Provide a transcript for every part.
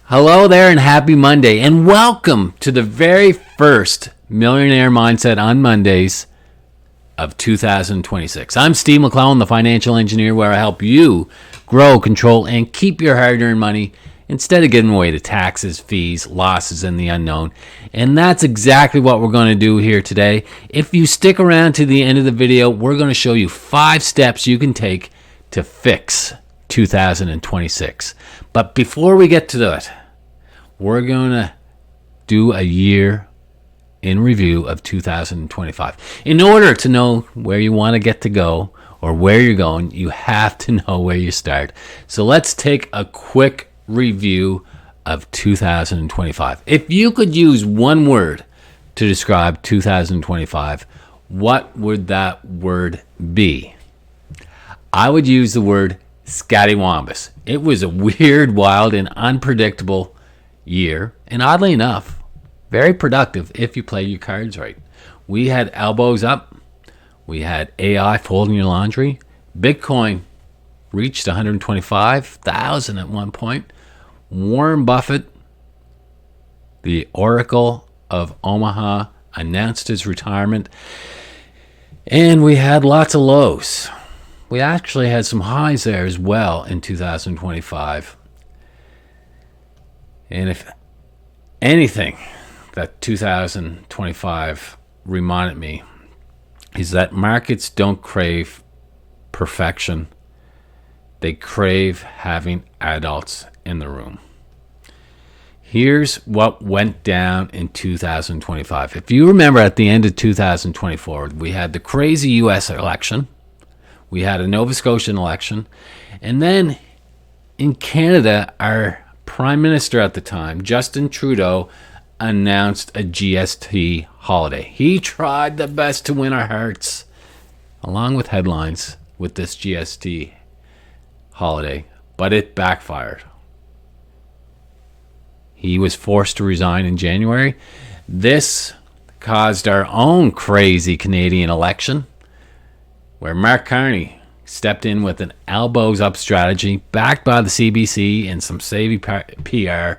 Hello there and happy Monday, and welcome to the very first Millionaire Mindset on Mondays of 2026. I'm Steve McClellan, the financial engineer, where I help you grow, control, and keep your hard-earned money instead of giving away to taxes, fees, losses, and the unknown. And that's exactly what we're going to do here today. If you stick around to the end of the video, we're going to show you 5 steps you can take to fix 2026. But before we get to that, we're going to do a year in review of 2025. In order to know where you want to get to go or where you're going, you have to know where you start. So let's take a quick review of 2025. If you could use one word to describe 2025, what would that word be? I would use the word Scatty Wambis. It was a weird, wild, and unpredictable year, and oddly enough, very productive if you play your cards right. We had elbows up. We had AI folding your laundry. Bitcoin reached 125,000 at one point. Warren Buffett, the Oracle of Omaha, announced his retirement. And we had lots of lows. We actually had some highs there as well in 2025. And if anything that 2025 reminded me is that markets don't crave perfection. They crave having adults in the room. Here's what went down in 2025. If you remember, at the end of 2024, we had the crazy U.S. election. We had a Nova Scotian election. And then in Canada, our Prime Minister at the time, Justin Trudeau, announced a GST holiday. He tried the best to win our hearts, along with headlines, with this GST holiday, but it backfired. He was forced to resign in January. This caused our own crazy Canadian election, where Mark Carney stepped in with an elbows up strategy backed by the CBC and some savvy PR.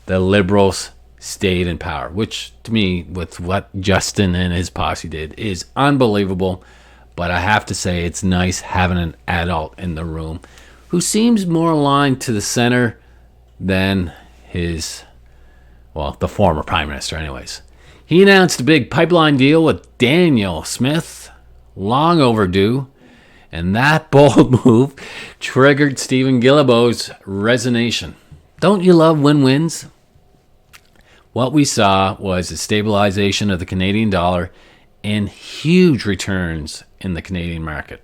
The Liberals stayed in power, which to me, with what Justin and his posse did, is unbelievable. But I have to say, it's nice having an adult in the room who seems more aligned to the center than the former prime minister anyways. He announced a big pipeline deal with Daniel Smith, long overdue. And that bold move triggered Stephen Guilbeault's resignation. Don't you love win-wins? What we saw was a stabilization of the Canadian dollar and huge returns in the Canadian market.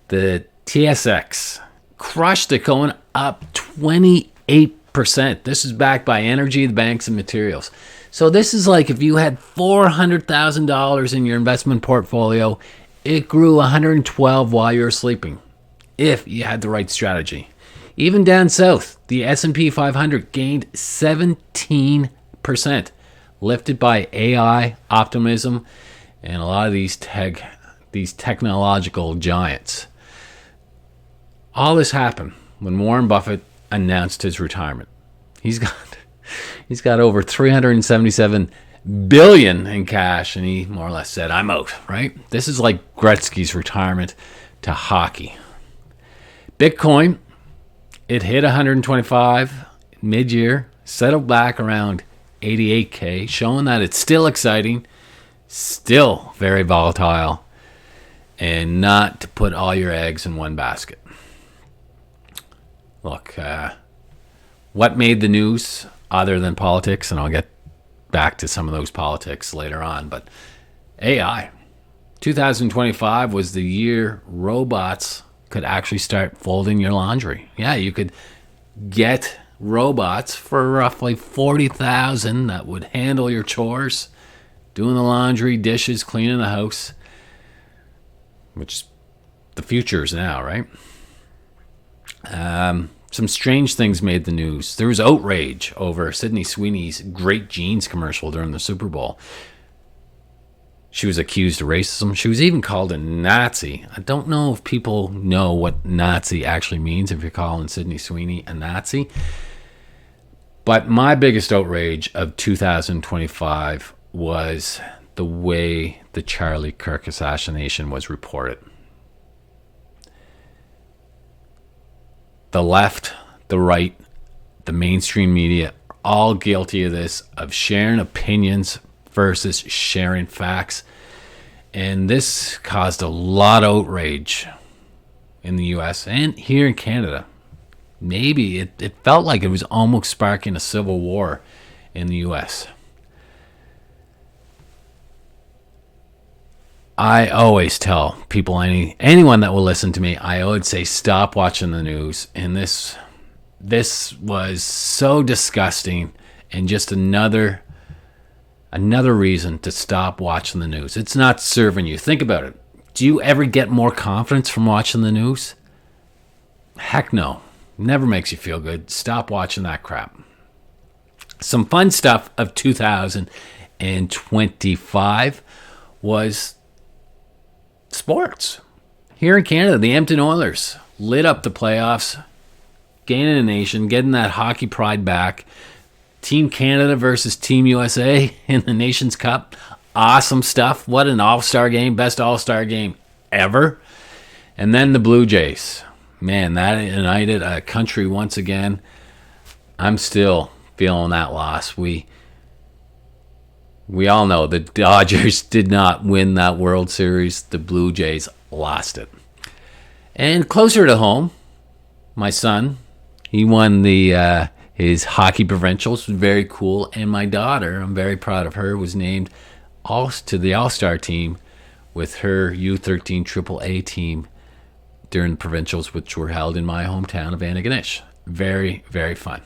The TSX crushed it, going up 28%. This is backed by energy, the banks, and materials. So this is like if you had $400,000 in your investment portfolio, it grew 112 while you were sleeping, if you had the right strategy. Even down south, the S&P 500 gained 17%, lifted by AI, optimism, and a lot of these technological giants. All this happened when Warren Buffett announced his retirement. He's got over $377 billion in cash, and he more or less said, I'm out, right? This is like Gretzky's retirement to hockey. Bitcoin, it hit 125 mid-year, settled back around 88K, showing that it's still exciting, still very volatile, and not to put all your eggs in one basket. Look, what made the news other than politics, and I'll get back to some of those politics later on, but AI. 2025 was the year robots could actually start folding your laundry. Yeah, you could get robots for roughly $40,000 that would handle your chores, doing the laundry, dishes, cleaning the house, which the future is now, right? Some strange things made the news. There was outrage over Sydney Sweeney's Great Jeans commercial during the Super Bowl. She was accused of racism. She was even called a Nazi. I don't know if people know what Nazi actually means, if you're calling Sydney Sweeney a Nazi. But my biggest outrage of 2025 was the way the Charlie Kirk assassination was reported. The left, the right, the mainstream media, all guilty of this, of sharing opinions versus sharing facts. And this caused a lot of outrage in the US and here in Canada. Maybe it felt like it was almost sparking a civil war in the US. I always tell people, anyone that will listen to me, I would say stop watching the news. And this was so disgusting and just another reason to stop watching the news. It's not serving you. Think about it. Do you ever get more confidence from watching the news? Heck no. Never makes you feel good. Stop watching that crap. Some fun stuff of 2025 was sports. Here in Canada, the Edmonton Oilers lit up the playoffs, gaining a nation, getting that hockey pride back. Team Canada versus Team USA in the Nations Cup. Awesome stuff. What an all-star game. Best all-star game ever. And then the Blue Jays. Man, that united a country once again. I'm still feeling that loss. We all know the Dodgers did not win that World Series. The Blue Jays lost it. And closer to home, my son, he won his hockey provincials. Very cool. And my daughter, I'm very proud of her, was named to the All-Star team with her U13 AAA team during the provincials, which were held in my hometown of Antigonish. Very, very fun.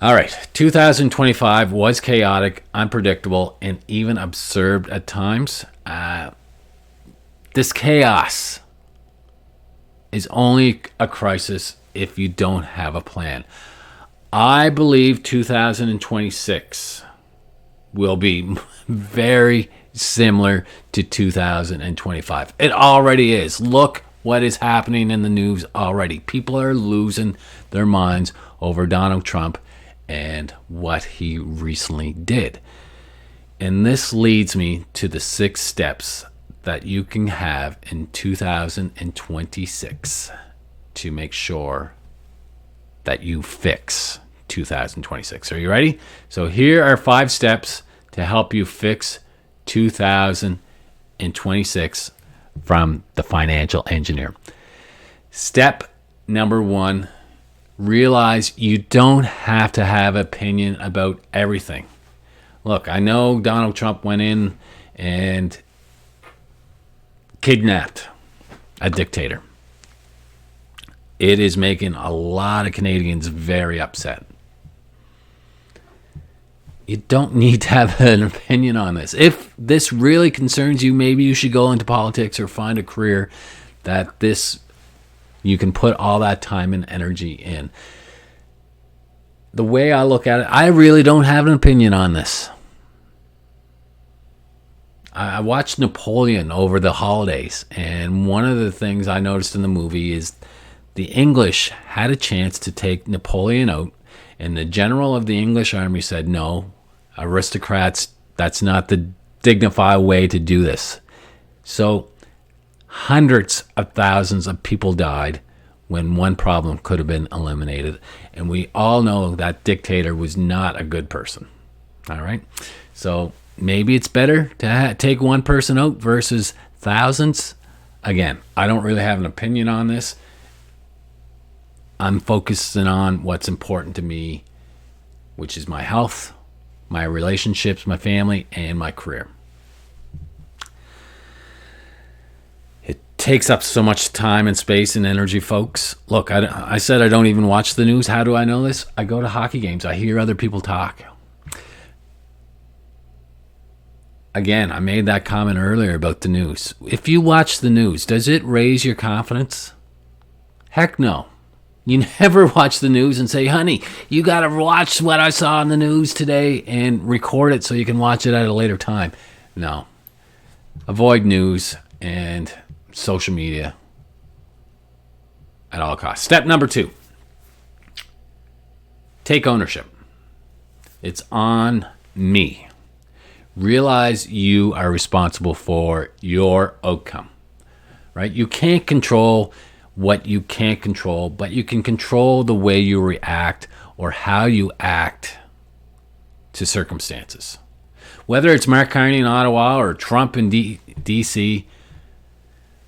All right, 2025 was chaotic, unpredictable, and even absurd at times. This chaos is only a crisis if you don't have a plan. I believe 2026 will be very similar to 2025. It already is. Look what is happening in the news already. People are losing their minds over Donald Trump and what he recently did. And this leads me to the 6 steps that you can have in 2026 to make sure that you fix 2026. Are you ready? So here are 5 steps to help you fix 2026 from the financial engineer. Step number 1, realize you don't have to have opinion about everything. Look, I know Donald Trump went in and kidnapped a dictator. It is making a lot of Canadians very upset. You don't need to have an opinion on this. If this really concerns you, maybe you should go into politics or find a career that you can put all that time and energy in. The way I look at it, I really don't have an opinion on this. I watched Napoleon over the holidays, and one of the things I noticed in the movie is the English had a chance to take Napoleon out, and the general of the English army said, no, aristocrats, that's not the dignified way to do this. So hundreds of thousands of people died when one problem could have been eliminated. And we all know that dictator was not a good person. All right. So maybe it's better to take one person out versus thousands. Again, I don't really have an opinion on this. I'm focusing on what's important to me, which is my health, my relationships, my family, and my career. It takes up so much time and space and energy, folks. Look, I said I don't even watch the news. How do I know this? I go to hockey games. I hear other people talk. Again, I made that comment earlier about the news. If you watch the news, does it raise your confidence? Heck no. You never watch the news and say, honey, you got to watch what I saw in the news today and record it so you can watch it at a later time. No. Avoid news and social media at all costs. Step number 2. Take ownership. It's on me. Realize you are responsible for your outcome, right? You can't control what you can't control, but you can control the way you react or how you act to circumstances. Whether it's Mark Carney in Ottawa or Trump in DC,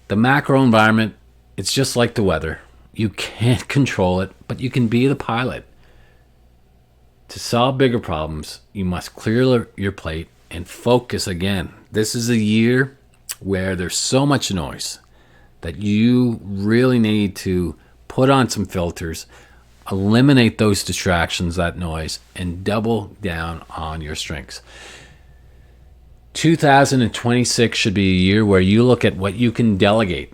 the macro environment, it's just like the weather. You can't control it, but you can be the pilot. To solve bigger problems, you must clear your plate and focus again. This is a year where there's so much noise that you really need to put on some filters, eliminate those distractions, that noise, and double down on your strengths. 2026 should be a year where you look at what you can delegate.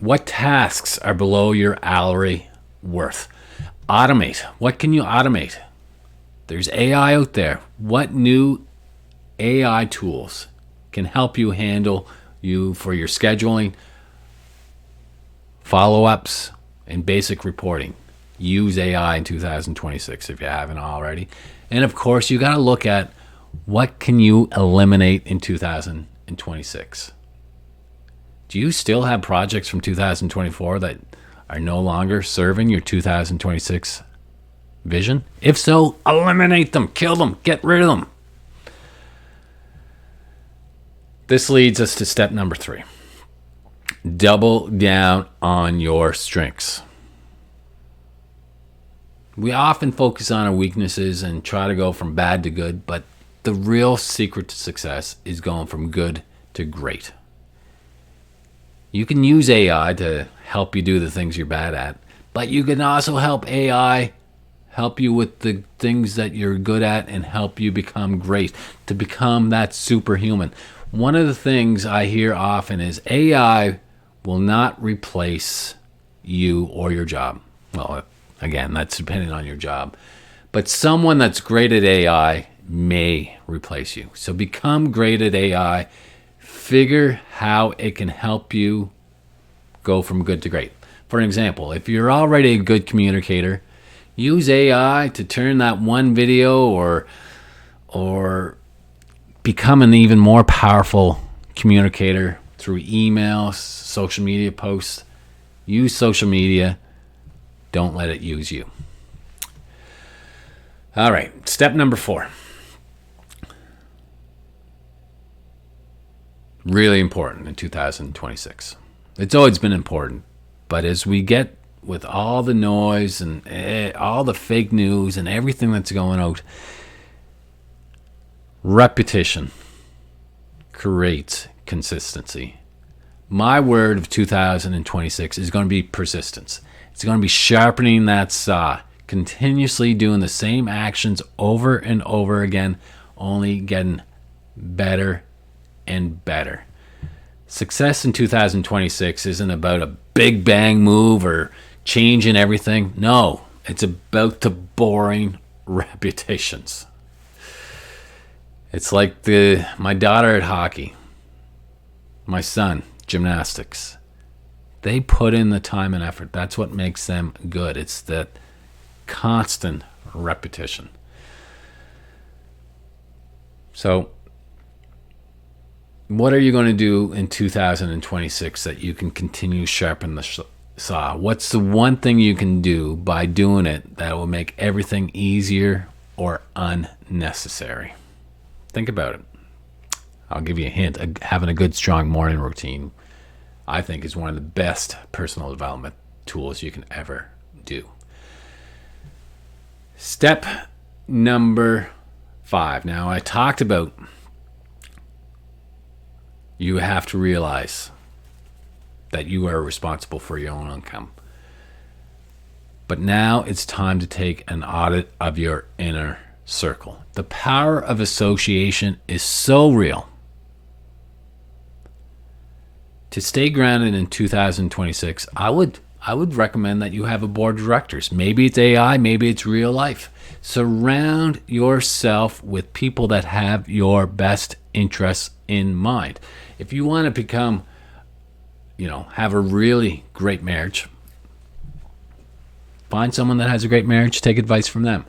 What tasks are below your hourly worth? Automate. What can you automate? There's AI out there. What new AI tools can help you handle you for your scheduling, follow-ups, and basic reporting? Use AI in 2026 if you haven't already. And of course, you got to look at what can you eliminate in 2026. Do you still have projects from 2024 that are no longer serving your 2026 vision? If so, eliminate them, kill them, get rid of them. This leads us to step number 3. Double down on your strengths. We often focus on our weaknesses and try to go from bad to good, but the real secret to success is going from good to great. You can use AI to help you do the things you're bad at, but you can also help AI help you with the things that you're good at and help you become great, to become that superhuman. One of the things I hear often is AI will not replace you or your job. Well, again, that's depending on your job. But someone that's great at AI may replace you. So become great at AI. Figure how it can help you go from good to great. For example, if you're already a good communicator, use AI to turn that one video or become an even more powerful communicator through emails, social media posts. Use social media. Don't let it use you. All right, step number 4. Really important in 2026. It's always been important, but as we get with all the noise and all the fake news and everything that's going out, repetition creates consistency. My word of 2026 is going to be persistence. It's going to be sharpening that saw, continuously doing the same actions over and over again, only getting better and better. Success in 2026 isn't about a big bang move or changing everything. No, it's about the boring reputations. It's like my daughter at hockey, my son, gymnastics. They put in the time and effort. That's what makes them good. It's that constant repetition. So, what are you going to do in 2026 that you can continue sharpen the saw? What's the one thing you can do by doing it that will make everything easier or unnecessary? Think about it. I'll give you a hint. Having a good, strong morning routine, I think, is one of the best personal development tools you can ever do. Step number 5. Now, I talked about you have to realize that you are responsible for your own income. But now it's time to take an audit of your inner circle. The power of association is so real. To stay grounded in 2026, I would recommend that you have a board of directors. Maybe it's AI, maybe it's real life. Surround yourself with people that have your best interests in mind. If you want to become, have a really great marriage, Find someone that has a great marriage, take advice from them.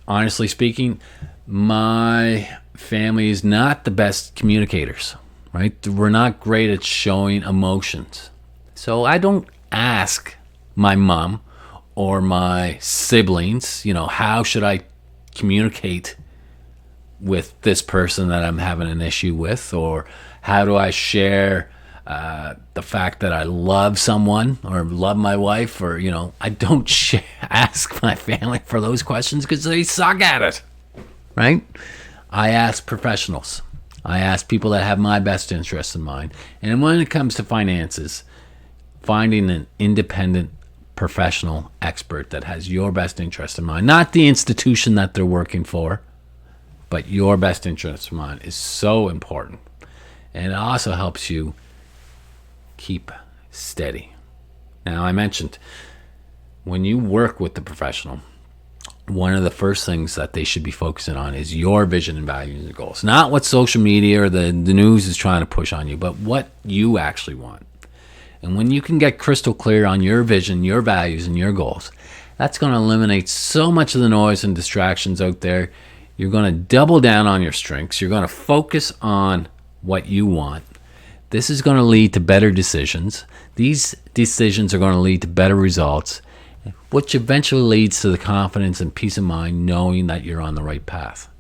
Honestly speaking, my family is not the best communicators, right? We're not great at showing emotions. So I don't ask my mom or my siblings, how should I communicate with this person that I'm having an issue with, or how do I share the fact that I love someone or love my wife, or I don't ask my family for those questions because they suck at it, right? I ask professionals. I ask people that have my best interests in mind. And when it comes to finances, finding an independent professional expert that has your best interest in mind, not the institution that they're working for, but your best interest in mind, is so important. And it also helps you keep steady. Now, I mentioned when you work with the professional, one of the first things that they should be focusing on is your vision and values and goals. Not what social media or the news is trying to push on you, but what you actually want. And when you can get crystal clear on your vision, your values, and your goals, that's going to eliminate so much of the noise and distractions out there. You're going to double down on your strengths. You're going to focus on what you want. This is going to lead to better decisions. These decisions are going to lead to better results, which eventually leads to the confidence and peace of mind knowing that you're on the right path.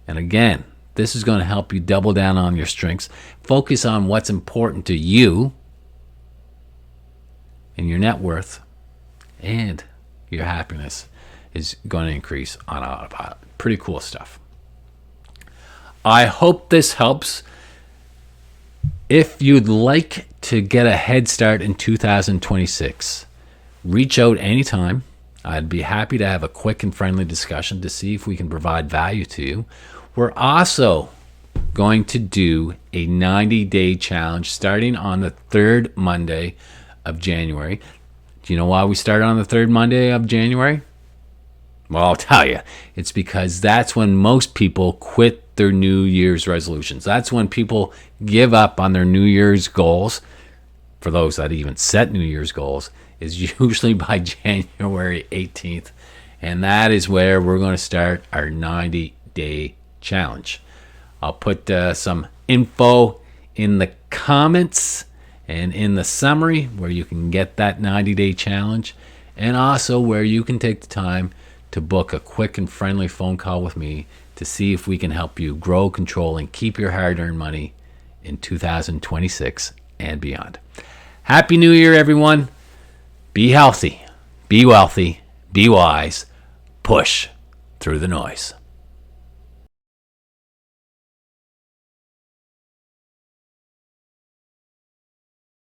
And again, this is going to help you double down on your strengths, focus on what's important to you and your net worth, and your happiness is going to increase on autopilot. Pretty cool stuff. I hope this helps. If you'd like to get a head start in 2026, reach out anytime. I'd be happy to have a quick and friendly discussion to see if we can provide value to you. We're also going to do a 90-day challenge starting on the third Monday of January. Do you know why we start on the third Monday of January? Well, I'll tell you. It's because that's when most people quit their New Year's resolutions. That's when people give up on their New Year's goals. For those that even set New Year's goals, is usually by January 18th. And that is where we're going to start our 90-day challenge. I'll put some info in the comments and in the summary where you can get that 90-day challenge, and also where you can take the time to book a quick and friendly phone call with me to see if we can help you grow, control, and keep your hard-earned money in 2026 and beyond. Happy New Year, everyone. Be healthy, be wealthy, be wise, push through the noise.